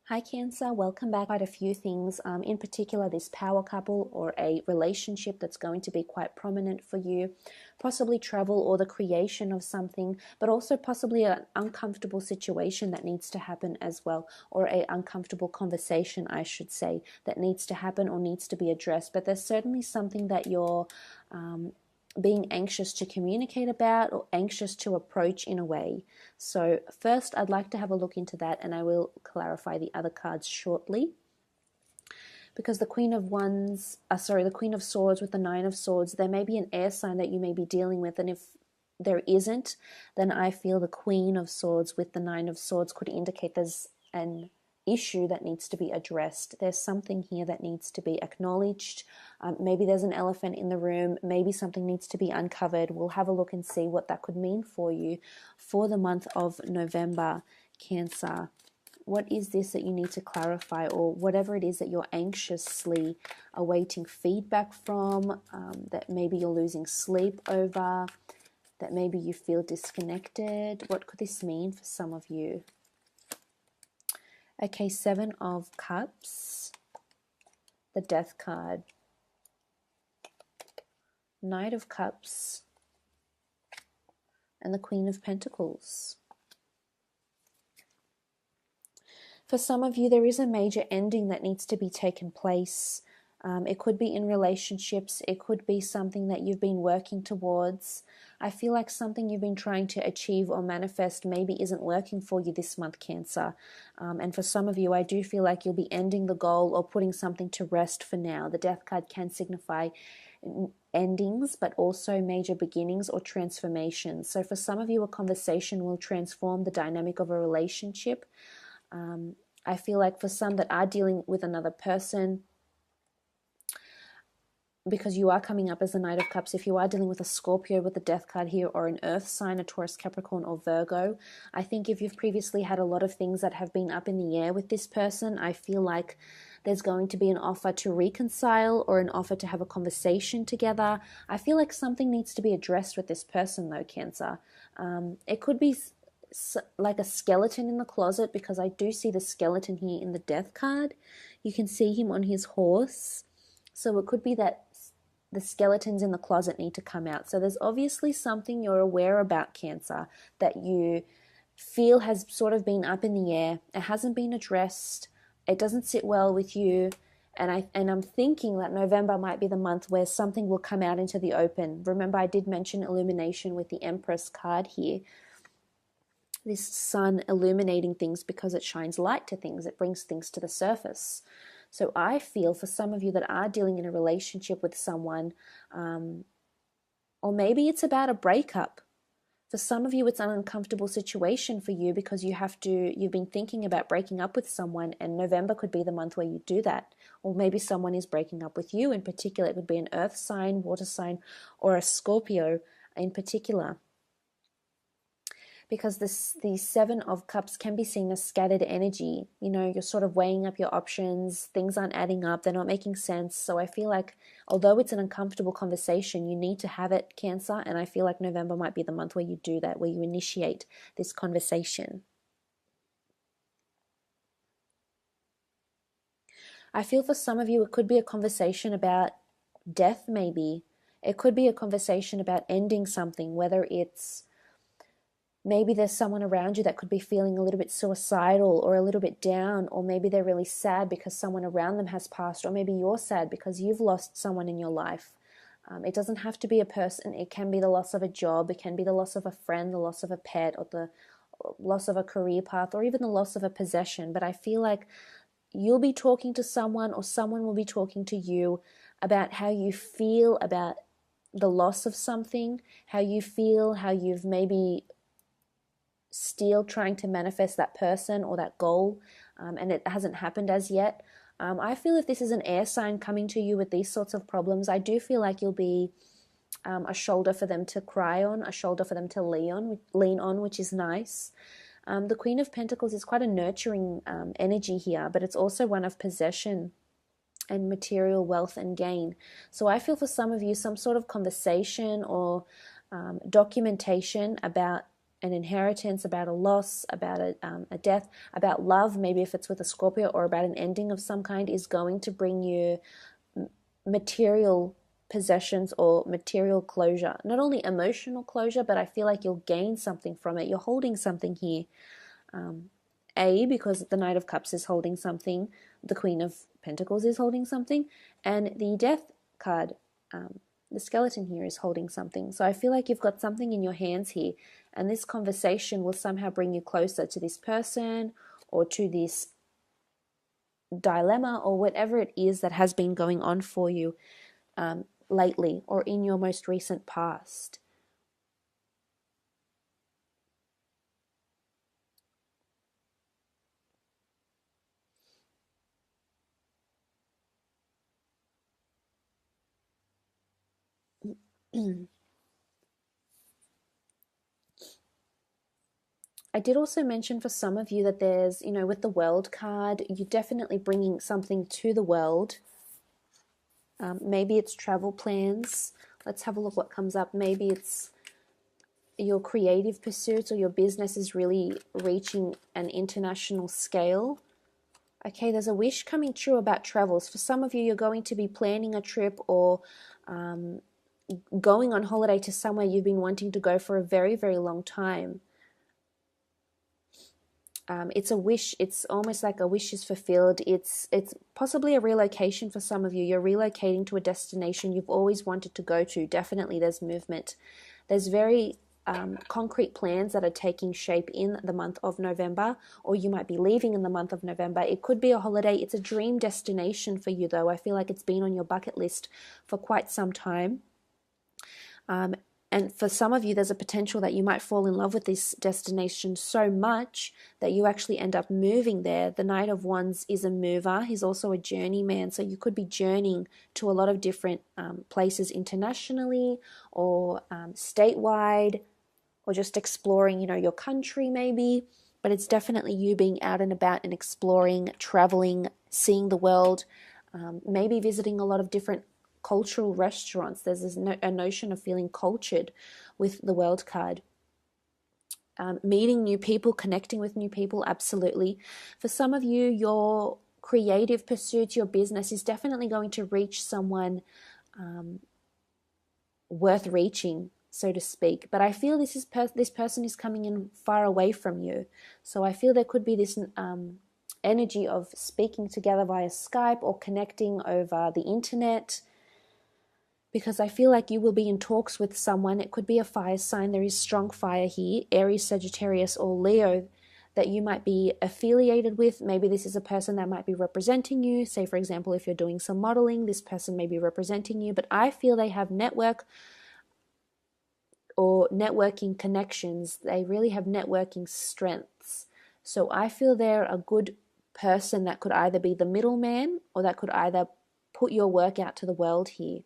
Hi Cancer, welcome back. Quite a few things, in particular this power couple or a relationship that's going to be quite prominent for you, possibly travel or the creation of something, but also possibly an uncomfortable situation that needs to happen as well, or a uncomfortable conversation, I should say, that needs to happen or needs to be addressed. But there's certainly something that you're being anxious to communicate about or anxious to approach in a way. So first I'd like to have a look into that, and I will clarify the other cards shortly. Because the Queen of the Queen of Swords with the Nine of Swords, there may be an air sign that you may be dealing with, and if there isn't, then I feel the Queen of Swords with the Nine of Swords could indicate there's an issue that needs to be addressed. There's something here that needs to be acknowledged. Maybe there's an elephant in the room. Maybe something needs to be uncovered. We'll have a look and see what that could mean for you for the month of November, Cancer. What is this that you need to clarify, or whatever it is that you're anxiously awaiting feedback from, that maybe you're losing sleep over, that maybe you feel disconnected? What could this mean for some of you? Okay, Seven of Cups, the Death card, Knight of Cups, and the Queen of Pentacles. For some of you, there is a major ending that needs to be taken place. It could be in relationships. It could be something that you've been working towards. I feel like something you've been trying to achieve or manifest maybe isn't working for you this month, Cancer. And for some of you, I do feel like you'll be ending the goal or putting something to rest for now. The Death card can signify endings, but also major beginnings or transformations. So for some of you, a conversation will transform the dynamic of a relationship. I feel like for some that are dealing with another person, because you are coming up as the Knight of Cups, if you are dealing with a Scorpio with the Death card here, or an Earth sign, a Taurus, Capricorn, or Virgo, I think if you've previously had a lot of things that have been up in the air with this person, I feel like there's going to be an offer to reconcile or an offer to have a conversation together. I feel like something needs to be addressed with this person though, Cancer. It could be like a skeleton in the closet, because I do see the skeleton here in the Death card. You can see him on his horse. So it could be that the skeletons in the closet need to come out. So there's obviously something you're aware about, Cancer, that you feel has sort of been up in the air. It hasn't been addressed. It doesn't sit well with you. And I'm thinking that November might be the month where something will come out into the open. Remember, I did mention illumination with the Empress card here. This sun illuminating things because it shines light to things. It brings things to the surface. So I feel for some of you that are dealing in a relationship with someone, or maybe it's about a breakup. For some of you, it's an uncomfortable situation for you because you've been thinking about breaking up with someone, and November could be the month where you do that. Or maybe someone is breaking up with you in particular. It would be an earth sign, water sign, or a Scorpio in particular. Because the Seven of Cups can be seen as scattered energy. You know, you're sort of weighing up your options. Things aren't adding up. They're not making sense. So I feel like although it's an uncomfortable conversation, you need to have it, Cancer. And I feel like November might be the month where you do that, where you initiate this conversation. I feel for some of you, it could be a conversation about death maybe. It could be a conversation about ending something, whether it's maybe there's someone around you that could be feeling a little bit suicidal or a little bit down, or maybe they're really sad because someone around them has passed, or maybe you're sad because you've lost someone in your life. It doesn't have to be a person. It can be the loss of a job. It can be the loss of a friend, the loss of a pet, or the loss of a career path, or even the loss of a possession. But I feel like you'll be talking to someone, or someone will be talking to you about how you feel about the loss of something, how you feel, how you've maybe still trying to manifest that person or that goal, and it hasn't happened as yet. I feel if this is an air sign coming to you with these sorts of problems, I do feel like you'll be a shoulder for them to cry on, a shoulder for them to lean on, which is nice. The Queen of Pentacles is quite a nurturing energy here, but it's also one of possession and material wealth and gain. So I feel for some of you, some sort of conversation or documentation about an inheritance, about a loss, about a death, about love, maybe if it's with a Scorpio, or about an ending of some kind, is going to bring you material possessions or material closure. Not only emotional closure, but I feel like you'll gain something from it. You're holding something here. Because the Knight of Cups is holding something, the Queen of Pentacles is holding something, and the Death card, the skeleton here, is holding something. So I feel like you've got something in your hands here, and this conversation will somehow bring you closer to this person or to this dilemma or whatever it is that has been going on for you lately or in your most recent past. I did also mention for some of you that there's, with the World card, you're definitely bringing something to the world. Maybe it's travel plans. Let's have a look what comes up. Maybe it's your creative pursuits or your business is really reaching an international scale. Okay, there's a wish coming true about travels. For some of you, you're going to be planning a trip or going on holiday to somewhere you've been wanting to go for a very, very long time. It's a wish. It's almost like a wish is fulfilled. It's possibly a relocation for some of you. You're relocating to a destination you've always wanted to go to. Definitely there's movement. There's very concrete plans that are taking shape in the month of November, or you might be leaving in the month of November. It could be a holiday. It's a dream destination for you, though. I feel like it's been on your bucket list for quite some time. And for some of you, there's a potential that you might fall in love with this destination so much that you actually end up moving there. The Knight of Wands is a mover. He's also a journeyman. So you could be journeying to a lot of different places internationally or statewide, or just exploring, your country maybe. But it's definitely you being out and about and exploring, traveling, seeing the world, maybe visiting a lot of different cultural restaurants. There's a notion of feeling cultured with the World card. Meeting new people, connecting with new people, absolutely. For some of you, your creative pursuits, your business is definitely going to reach someone worth reaching, so to speak. But I feel this person is coming in far away from you. So I feel there could be this energy of speaking together via Skype or connecting over the internet, because I feel like you will be in talks with someone. It could be a fire sign. There is strong fire here, Aries, Sagittarius, or Leo, that you might be affiliated with. Maybe this is a person that might be representing you. Say, for example, if you're doing some modeling, this person may be representing you. But I feel they have network or networking connections. They really have networking strengths. So I feel they're a good person that could either be the middleman or that could either put your work out to the world here.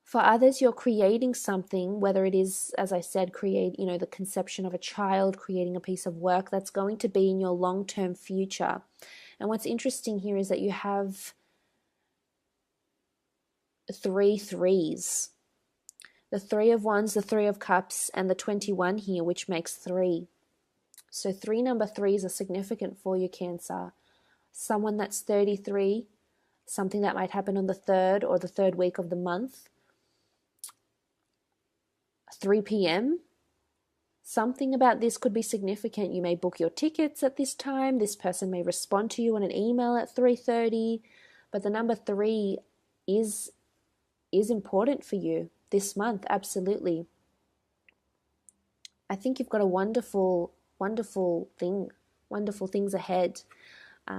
For others, you're creating something, whether it is, as I said, create, the conception of a child, creating a piece of work that's going to be in your long-term future. And what's interesting here is that you have 3 threes. The 3 of Wands, the 3 of Cups, and the 21 here, which makes 3. So number 3s are significant for you, Cancer. Someone that's 33, something that might happen on the 3rd or the 3rd week of the month. 3 p.m. Something about this could be significant. You may book your tickets at this time. This person may respond to you on an email at 3:30. But the number 3 is important for you this month, absolutely. I think you've got a wonderful things ahead.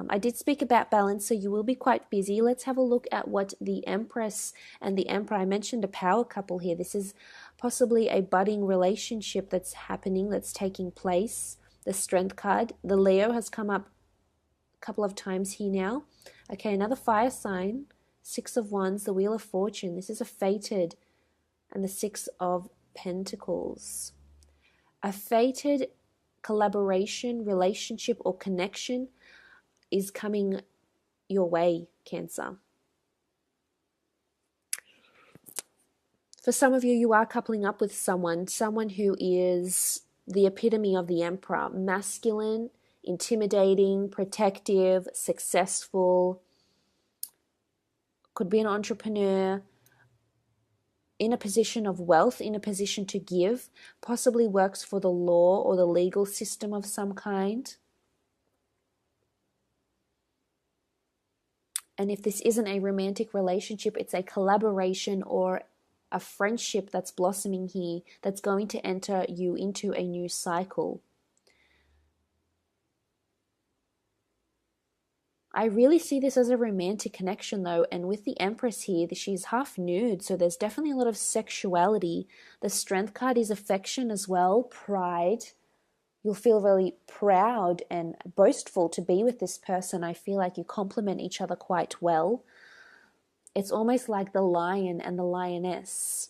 I did speak about balance, so you will be quite busy. Let's have a look at what the Empress and the Emperor, I mentioned a power couple here. This is possibly a budding relationship that's happening, that's taking place. The Strength card. The Leo has come up a couple of times here now. Okay, another fire sign. 6 of Wands, the Wheel of Fortune. This is a fated, and the 6 of Pentacles. A fated collaboration, relationship, or connection is coming your way, Cancer. For some of you, you are coupling up with someone who is the epitome of the Emperor, masculine, intimidating, protective, successful, could be an entrepreneur, in a position of wealth, in a position to give, possibly works for the law or the legal system of some kind. And if this isn't a romantic relationship, it's a collaboration or a friendship that's blossoming here that's going to enter you into a new cycle. I really see this as a romantic connection though, and with the Empress here, she's half nude, so there's definitely a lot of sexuality. The Strength card is affection as well, pride. You'll feel really proud and boastful to be with this person. I feel like you complement each other quite well. It's almost like the lion and the lioness.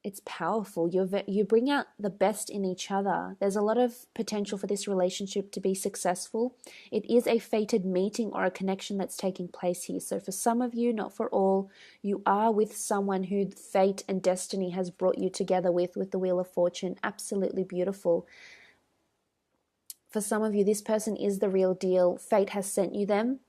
It's powerful. You bring out the best in each other. There's a lot of potential for this relationship to be successful. It is a fated meeting or a connection that's taking place here. So for some of you, not for all, you are with someone who fate and destiny has brought you together with the Wheel of Fortune. Absolutely beautiful. For some of you, this person is the real deal. Fate has sent you them.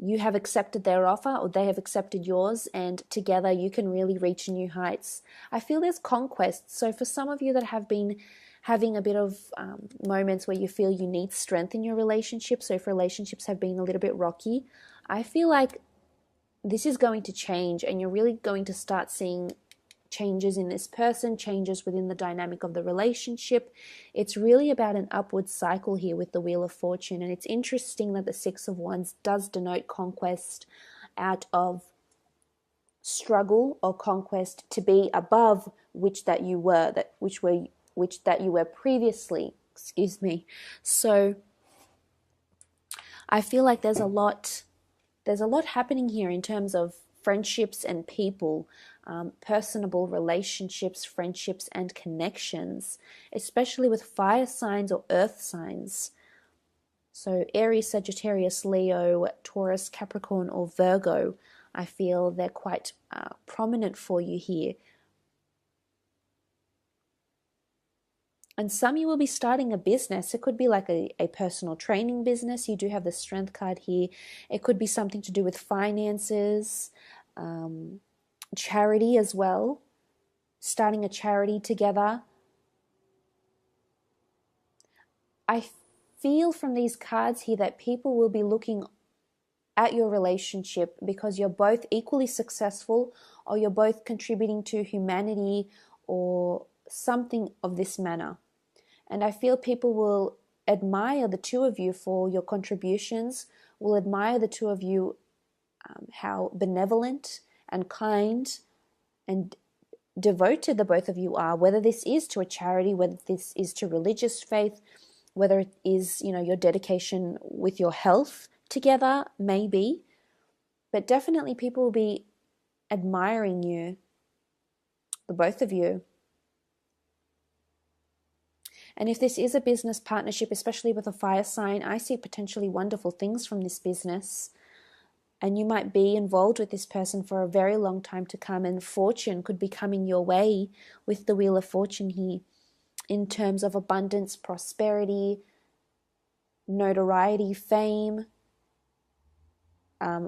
You have accepted their offer or they have accepted yours, and together you can really reach new heights. I feel there's conquest. So for some of you that have been having a bit of moments where you feel you need strength in your relationship, so if relationships have been a little bit rocky, I feel like this is going to change and you're really going to start seeing changes in this person, changes within the dynamic of the relationship. It's really about an upward cycle here with the Wheel of Fortune. And it's interesting that the Six of Wands does denote conquest out of struggle or conquest to be above which that you were previously. Excuse me. So I feel like there's a lot happening here in terms of friendships and people, personable relationships, friendships and connections, especially with fire signs or earth signs. So Aries, Sagittarius, Leo, Taurus, Capricorn or Virgo, I feel they're quite prominent for you here. And some you will be starting a business. It could be like a personal training business. You do have the Strength card here. It could be something to do with finances, charity as well. Starting a charity together. I feel from these cards here that people will be looking at your relationship because you're both equally successful or you're both contributing to humanity or something of this manner. And I feel people will admire the two of you for your contributions, will admire the two of you, how benevolent and kind and devoted the both of you are, whether this is to a charity, whether this is to religious faith, whether it is, your dedication with your health together, maybe. But definitely people will be admiring you, the both of you. And if this is a business partnership, especially with a fire sign, I see potentially wonderful things from this business. And you might be involved with this person for a very long time to come, and fortune could be coming your way with the Wheel of Fortune here in terms of abundance, prosperity, notoriety, fame,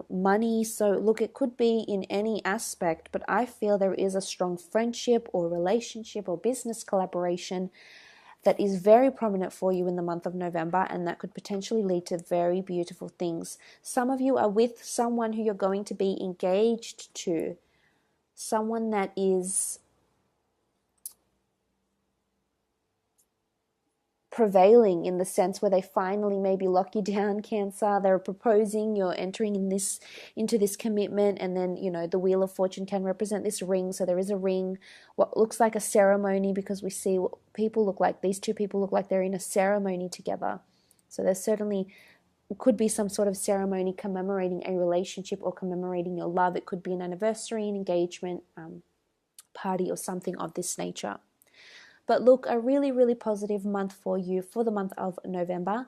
money. So look, it could be in any aspect, but I feel there is a strong friendship or relationship or business collaboration that is very prominent for you in the month of November, and that could potentially lead to very beautiful things. Some of you are with someone who you're going to be engaged to, someone that is prevailing in the sense where they finally maybe lock you down, Cancer. They're proposing, you're entering into this commitment, and then the Wheel of Fortune can represent this ring. So there is a ring, what looks like a ceremony, because we see what people look like. These two people look like they're in a ceremony together. So there certainly could be some sort of ceremony commemorating a relationship or commemorating your love. It could be an anniversary, an engagement party, or something of this nature. But look, a really, really positive month for you for the month of November.